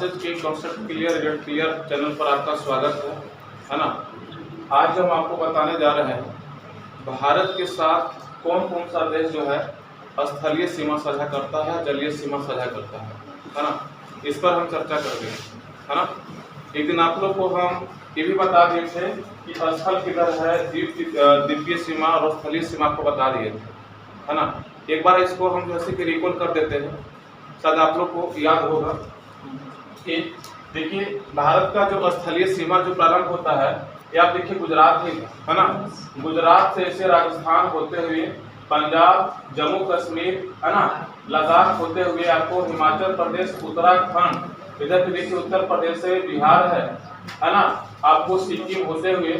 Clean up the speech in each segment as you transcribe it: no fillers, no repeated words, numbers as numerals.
Classes के concept clear result clear channel पर आपका स्वागत है ना। आज हम आपको बताने जा रहे हैं भारत के साथ कौन कौन सा देश जो है स्थलीय सीमा साझा करता है, जलीय सीमा साझा करता है ना। इस पर हम चर्चा करेंगे, है ना। एक दिन आप लोग को हम ये भी बता दिए थे कि स्थल किधर है, द्वीपीय सीमा और स्थलीय सीमा आपको बता दिए थे, है ना। एक बार इसको हम जैसे कि रिकॉल कर देते हैं, शायद आप लोग को याद होगा कि देखिए भारत का जो स्थलीय सीमा जो प्रारंभ होता है ये आप देखिए गुजरात ही है ना। गुजरात से ऐसे राजस्थान होते हुए पंजाब, जम्मू कश्मीर, है ना, लद्दाख होते हुए आपको हिमाचल प्रदेश, उत्तराखंड, इधर भी देखिए उत्तर प्रदेश से बिहार है ना, आपको सिक्किम होते हुए,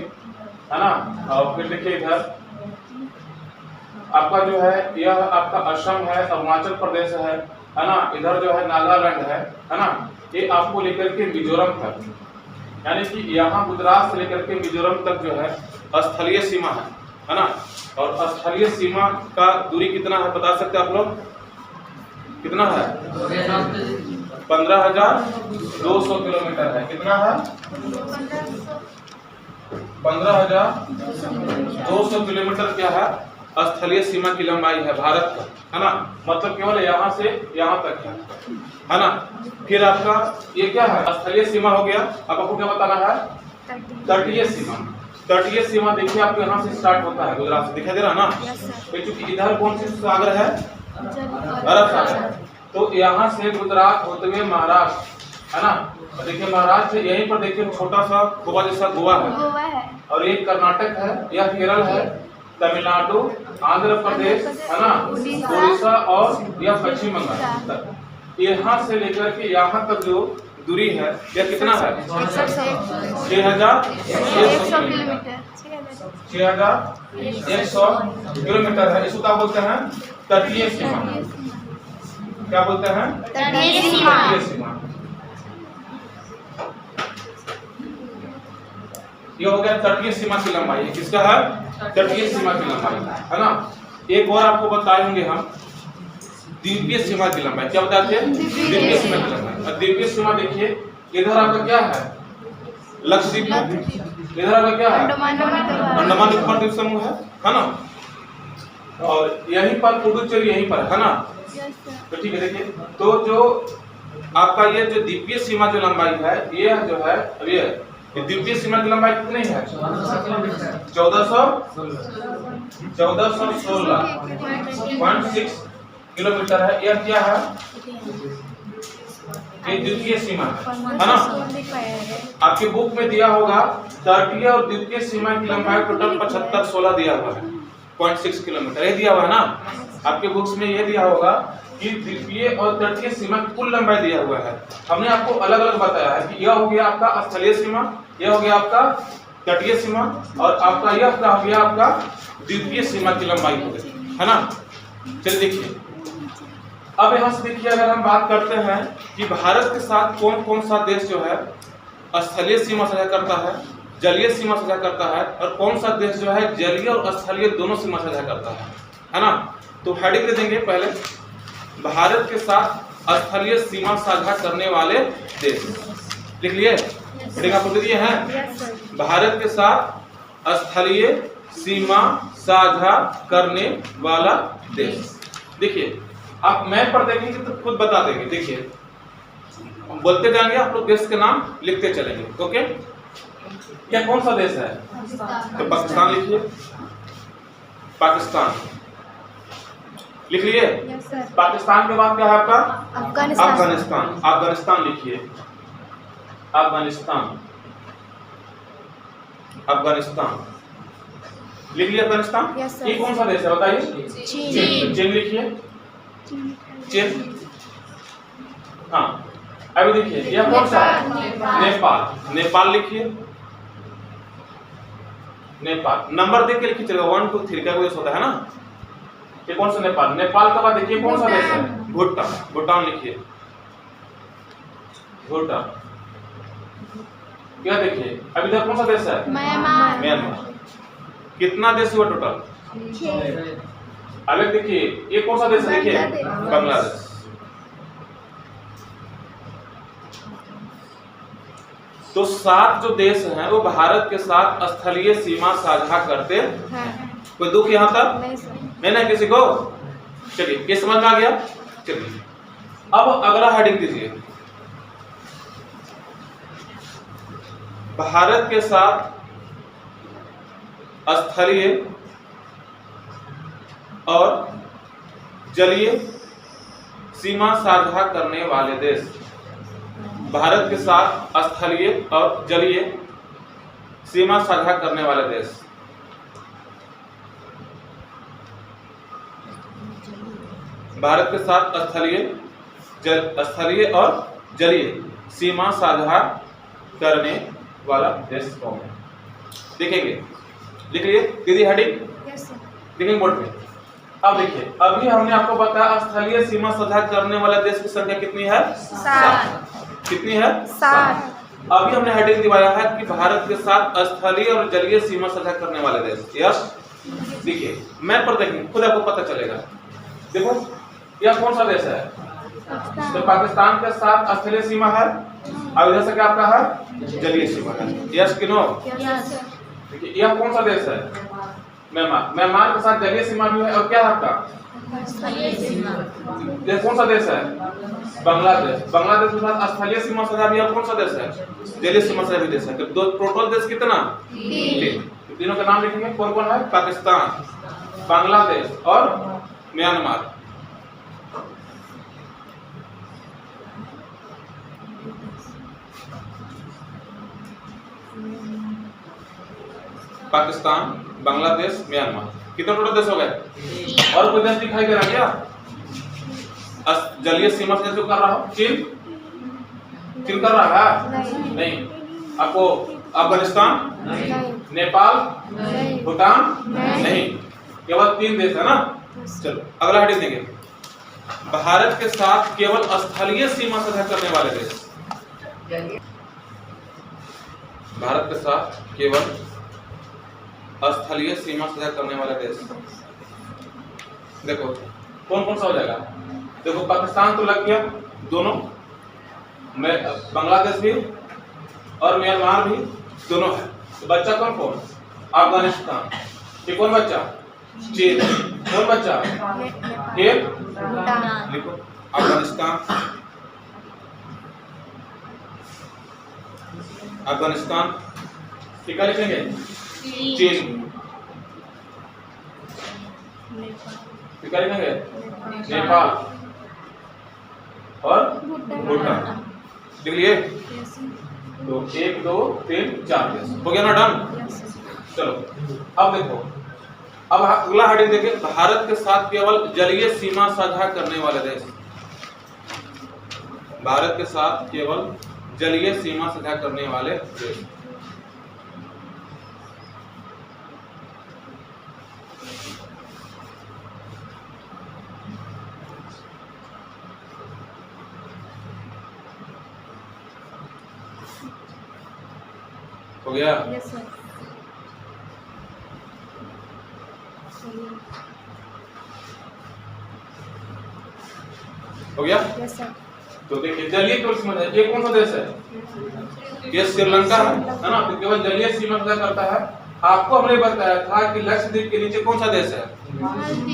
है ना, और फिर देखिए इधर आपका जो है यह आपका असम है, अरुणाचल प्रदेश है ना, इधर जो है नागालैंड है ना। ये आपको लेकर के मिजोरम तक, यानी कि यहाँ गुजरात से लेकर के मिजोरम तक जो है स्थलीय सीमा है ना। और स्थलीय सीमा का दूरी कितना है बता सकते हैं आप लोग? कितना है? 15,200 किलोमीटर है। कितना है? 15,200 किलोमीटर क्या है? स्थलीय सीमा की लंबाई है भारत का, है ना। मतलब केवल यहाँ से यहाँ तक है ना। फिर आपका ये क्या है? स्थलीय सीमा हो गया। अब आपको क्या बताना है? तटीय सीमा। तटीय सीमा देखिए आपको यहाँ से स्टार्ट होता है, गुजरात से दिखाई दे रहा है ना। क्योंकि इधर कौन सी सागर है? अरब सागर। तो यहाँ से गुजरात होते हुए महाराष्ट्र, है ना। देखिए महाराष्ट्र यहीं पर देखिए छोटा सा गोवा जैसा गोवा है, और एक कर्नाटक है, यह केरल है, तमिलनाडु, आंध्र प्रदेश, है ना, उड़ीसा और यह पश्चिम बंगाल। यहाँ से लेकर के यहाँ तक जो दूरी है यह कितना है? 6,100 किलोमीटर। 6,100 किलोमीटर है। इसको क्या बोलते हैं? तटीय सीमा। क्या बोलते हैं? तटीय सीमा। ये हो गया तटीय सीमा की लंबाई। किसका है? तटीय सीमा की लंबाई, है ना। एक और आपको बताएंगे हम द्वीपीय सीमा की लंबाई। क्या बताते हैं? द्वीपीय सीमा की लंबाई। और द्वीपीय सीमा देखिए इधर आपका क्या है? लक्षद्वीप है। इधर आपका क्या है? अंडमान निकोबार द्वीप समूह है ना। और यहीं पर पुडुचेरी यहीं पर है ना। तो ठीक है, देखिए तो जो आपका ये जो द्वीपीय सीमा जो लंबाई है ये जो है ये द्वीपीय सीमा की लंबाई कितनी है? 1416.6 किलोमीटर है। यह क्या है? ये द्वीपीय सीमा है ना। आपके बुक में दिया होगा तटीय और द्वीपीय सीमा की लंबाई टोटल 7516 दिया हुआ है, 0.6 किलोमीटर ये दिया हुआ है ना। आपके बुक्स में ये दिया होगा कि द्वीपीय और तटीय सीमा की कुल लंबाई दिया हुआ है। हमने आपको अलग अलग बताया है कि यह हो गया आपका स्थलीय सीमा, यह हो गया आपका तटीय सीमा, और आपका यह क्या हो गया आपका द्वीपीय सीमा की लंबाई हो गई, है ना। चलिए देखिए अब यहाँ से देखिए अगर हम बात करते हैं कि भारत के साथ कौन कौन सा देश जो है स्थलीय सीमा साझा करता है, जलीय सीमा साझा करता है, और कौन सा देश जो है जलीय और स्थलीय दोनों सीमा साझा करता है ना। तो हेडिंग दे देंगे पहले, भारत के साथ स्थलीय सीमा साझा करने वाले देश। लिख लिए? दिए हैं भारत के साथ स्थलीय सीमा साझा करने वाला देश। देखिए आप मैप पर देखेंगे तो खुद बता देंगे। देखिए हम बोलते जाएंगे, आप लोग देश के नाम लिखते चलेंगे। ओके, क्या कौन सा देश है? तो पाकिस्तान लिखिए। पाकिस्तान लिख लिए? पाकिस्तान के बाद क्या है आपका? अफगानिस्तान। अफगानिस्तान लिखिए। अफगानिस्तान। अफगानिस्तान लिख लिया। अफगानिस्तान ये कौन सा देश है बताइए? चीन लिखिए। चीन। हाँ अभी देखिए यह कौन सा है? नेपाल। नेपाल लिखिए। नेपाल नंबर देख के लिखिए चलेगा, 1 2 3 का कोई होता है ना। ये कौन सा? नेपाल। नेपाल के बाद देखिए कौन सा देश है? भूटान। भूटान लिखिए। भूटान। क्या देखिए अभी इधर कौन सा देश है? म्यांमार। कितना देश हुआ टोटल? 6। अब देखिए ये कौन सा देश है? देखिए बांग्लादेश। तो 7 जो देश हैं वो भारत के साथ स्थलीय सीमा साझा करते हैं। कोई दुख यहाँ तक नहीं ना किसी को? चलिए ये समझ में आ गया। चलिए अब अगला हेडिंग दीजिए, भारत के साथ स्थलीय और जलीय सीमा साझा करने वाले देश। भारत के साथ स्थलीय और जलीय सीमा साझा करने वाले देश। भारत के साथ स्थलीय और जलीय सीमा साझा करने वाला देश कौन है? देखेंगे, लिख लिए दीदी हेडिंग, देखेंगे बोर्ड पे। अब देखिए, अभी हमने आपको बताया स्थलीय सीमा साझा करने वाला देश की संख्या कितनी है? 7। कितनी है? 7। अभी हमने हेडिंग दिखाया है कि भारत के साथ स्थलीय और जलीय सीमा साझा करने वाले देश। यस, देखिए मैप पर देखेंगे, खुद आपको पता चलेगा। देखो यह कौन सा देश है? तो पाकिस्तान के साथ स्थलीय सीमा है और इधर से क्या आपका है? जलीय सीमा है। यस कि नो? देखिए यह कौन सा देश है? म्यांमार। म्यांमार के साथ जलीय सीमा भी है और क्या है आपका? स्थलीय सीमा। यह कौन सा देश है? बांग्लादेश। बांग्लादेश के साथ स्थलीय सीमा साझा भी है। कौन सा देश है? जलीय सीमा साझा भी देश है। तो टोटल देश कितना? 3। तीनों का नाम लिखेंगे, कौन कौन है? पाकिस्तान, बांग्लादेश और म्यांमार। पाकिस्तान, बांग्लादेश, म्यांमार। कितने टोटल देश हो गए? और कोई देश दिखाई दे रहा क्या जलीय सीमा से जो कर रहा हो? चीन? चीन कर रहा है? नहीं। आपको अफगानिस्तान, नेपाल, भूटान? नहीं। केवल 3 देश है ना। चलो अगला हेडिंग देंगे, भारत के साथ केवल स्थलीय सीमा साझा करने वाले देश। भारत के साथ केवल स्थलीय सीमा साझा करने वाले देश। देखो कौन कौन सा हो जाएगा? देखो पाकिस्तान तो लग गया, दोनों में बांग्लादेश भी और म्यांमार भी दोनों है। तो बच्चा कौन कौन? अफगानिस्तान। ये कौन बच्चा? चीन। कौन बच्चा? एक लिखो, अफगानिस्तान, अफगानिस्तान। ठीक है, लिखेंगे चीन। ठीक है, लिखेंगे नेपाल और भूटान। लिख लिए? तो 1 2 3 4 देश हो गया ना, डन। चलो अब देखो, अब अगला हेडिंग देखिए, भारत के साथ केवल जलीय सीमा साझा करने वाले देश। भारत के साथ केवल जलीय सीमा साझा करने वाले देश। हो गया? Yes sir. हो गया? Yes sir. तो देखिए जलीय केवल सीमा, ये कौन सा देश है? ये श्रीलंका है ना। तो केवल जलीय सीमा साझा करता है। आपको हमने बताया था कि लक्षद्वीप के नीचे कौन सा देश है?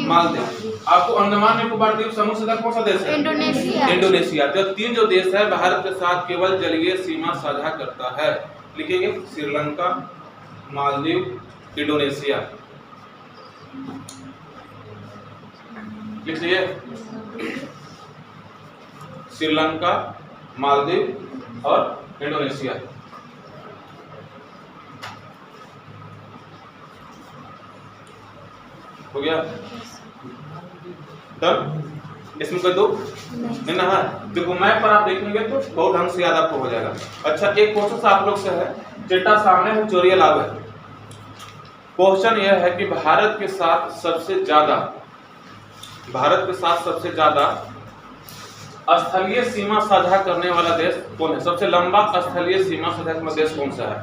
मालदीव। आपको अंडमान निकोबार द्वीप समूह से कौन सा देश है? इंडोनेशिया। इंडोनेशिया। तो 3 जो देश है भारत के साथ केवल जलीय सीमा साझा करता है। लिखेंगे श्रीलंका, मालदीव, इंडोनेशिया। लिख लिए? श्रीलंका, मालदीव और इंडोनेशिया। हो गया? डन? इसमें कोई दुख नहीं ना है। देखो मैप पर आप देखेंगे तो बहुत ढंग से याद आपको हो जाएगा। अच्छा, एक क्वेश्चन आप लोग से है, डेटा सामने है, चोरिया लाभ है। क्वेश्चन यह है कि भारत के साथ सबसे ज्यादा स्थलीय सीमा साझा करने वाला देश कौन है? सबसे लंबा स्थलीय सीमा साझा करने वाला देश कौन सा है?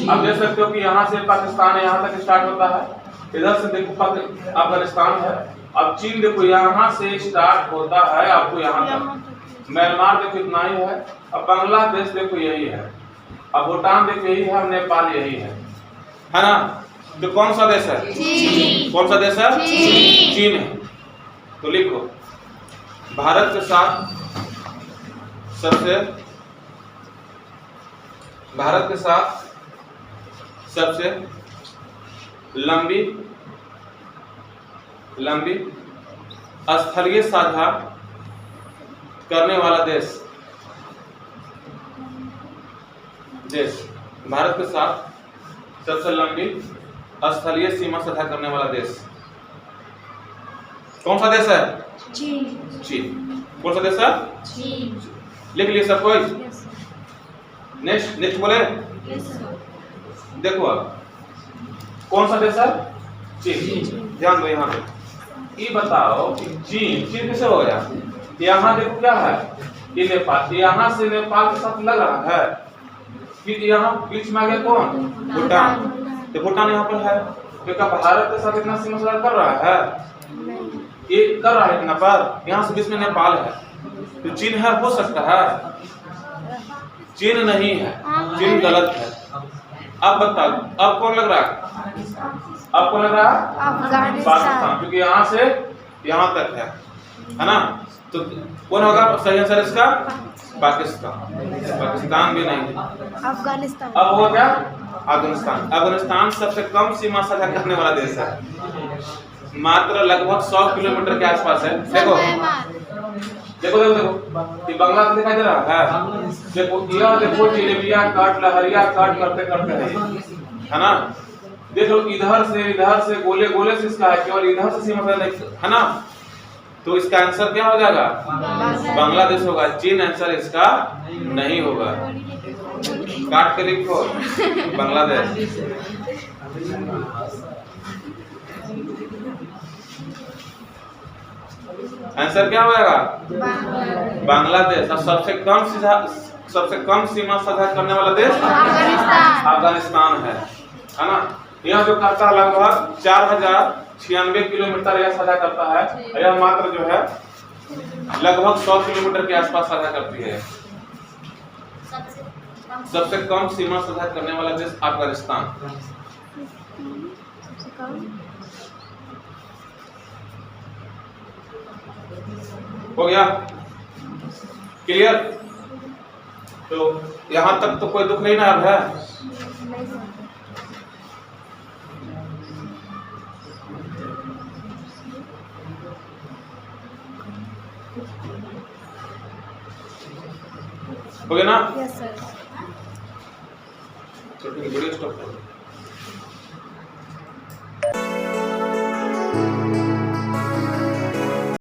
आप देख सकते हो कि यहाँ से पाकिस्तान यहाँ तक स्टार्ट होता है, इधर से देखो अफगानिस्तान है। अब चीन देखो यहाँ से स्टार्ट होता है आपको यहाँ तक। म्यांमार देखो इतना ही है। अब बांग्लादेश देखो यही है। अब भूटान देखिए यही है, नेपाल यही है ना। तो कौन सा देश है? कौन सा देश है? चीन है। तो लिखो भारत के साथ सबसे लंबी स्थलीय साझा करने वाला देश भारत के साथ सबसे लंबी स्थलीय सीमा साझा करने वाला देश कौन सा देश है? चीन। कौन सा देश है? चीन। लिख लिए सब कोई? नेक्स्ट बोले। देखो अब कौन सा देश है? चीन। ध्यान दो यहाँ पे। ये बताओ कि चीन कैसे हो गया? यहाँ देखो क्या है, ये नेपाल, यहाँ से नेपाल के साथ लग रहा है, फिर यहाँ बीच में आ गया कौन? भूटान। तो भूटान यहाँ पर है, तो क्या भारत के साथ इतना सीमा साझा कर रहा है? ये कर रहा है इतना पर, यहाँ से बीच में नेपाल है, तो चीन है, हो सकता है? चीन नहीं है, चीन गलत है। अब बताओ अब कौन लग रहा है? अब कौन लग रहा है? पाकिस्तान, क्योंकि यहाँ से यहाँ तक है ना। तो कौन होगा सही आंसर इसका? पाकिस्तान भी नहीं, अफगानिस्तान। अब हो गया अफगानिस्तान सबसे कम सीमा साझा करने वाला देश है, मात्र लगभग 100 किलोमीटर के आसपास है। देखो ये बांग्लादेश दिखाई दे रहा है, देखो यह देखो जिलेबिया काट लहरिया काट करते है ना। देखो इधर से गोले से इसका है, केवल इधर से सीमा है ना। तो इसका आंसर क्या हो जाएगा? बांग्लादेश होगा। चीन आंसर इसका नहीं होगा, काट के लिखो बांग्लादेश। आंसर क्या होगा? बांग्लादेश। और सबसे कम सीमा साझा करने वाला देश अफगानिस्तान है ना। यह जो करता है लगभग 4096 किलोमीटर यह साझा करता है, यह मात्र जो है लगभग 100 किलोमीटर के आसपास साझा करती है। सबसे कम सीमा साझा करने वाला देश अफगानिस्तान। हो गया क्लियर? तो यहाँ तक तो कोई दुख नहीं ना अब है? हो गया ना? Yes sir. वीडियो स्टॉप करो।